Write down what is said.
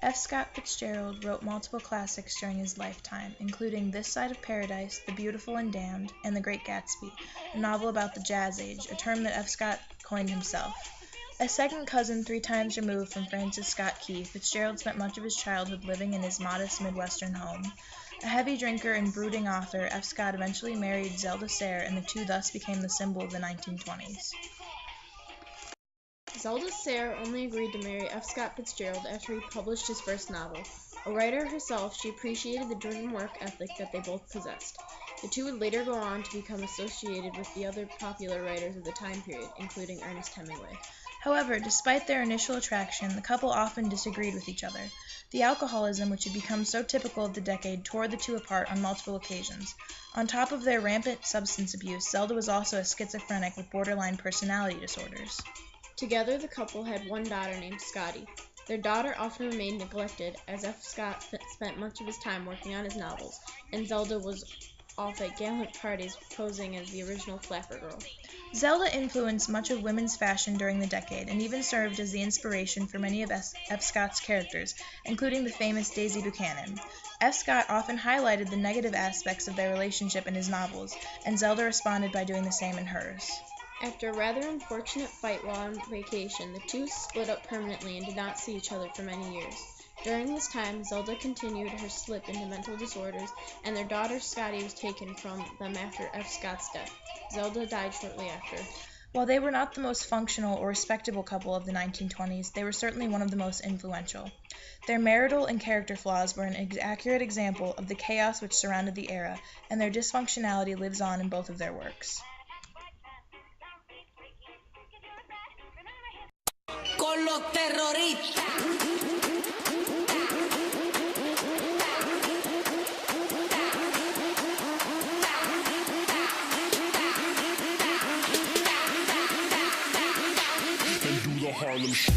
F. Scott Fitzgerald wrote multiple classics during his lifetime, including This Side of Paradise, The Beautiful and Damned, and The Great Gatsby, a novel about the Jazz Age, a term that F. Scott coined himself. A second cousin 3 times removed from Francis Scott Key, Fitzgerald spent much of his childhood living in his modest Midwestern home. A heavy drinker and brooding author, F. Scott eventually married Zelda Sayre, and the two thus became the symbol of the 1920s. Zelda Sayre only agreed to marry F. Scott Fitzgerald after he published his first novel. A writer herself, she appreciated the driven work ethic that they both possessed. The two would later go on to become associated with the other popular writers of the time period, including Ernest Hemingway. However, despite their initial attraction, the couple often disagreed with each other. The alcoholism, which had become so typical of the decade, tore the two apart on multiple occasions. On top of their rampant substance abuse, Zelda was also a schizophrenic with borderline personality disorders. Together, the couple had one daughter named Scotty. Their daughter often remained neglected, as F. Scott spent much of his time working on his novels, and Zelda was off at gallant parties posing as the original flapper girl. Zelda influenced much of women's fashion during the decade and even served as the inspiration for many of F. Scott's characters, including the famous Daisy Buchanan. F. Scott often highlighted the negative aspects of their relationship in his novels, and Zelda responded by doing the same in hers. After a rather unfortunate fight while on vacation, the two split up permanently and did not see each other for many years. During this time, Zelda continued her slip into mental disorders, and their daughter Scotty was taken from them after F. Scott's death. Zelda died shortly after. While they were not the most functional or respectable couple of the 1920s, they were certainly one of the most influential. Their marital and character flaws were an accurate example of the chaos which surrounded the era, and their dysfunctionality lives on in both of their works. Con los terroristas. Harlem Shake.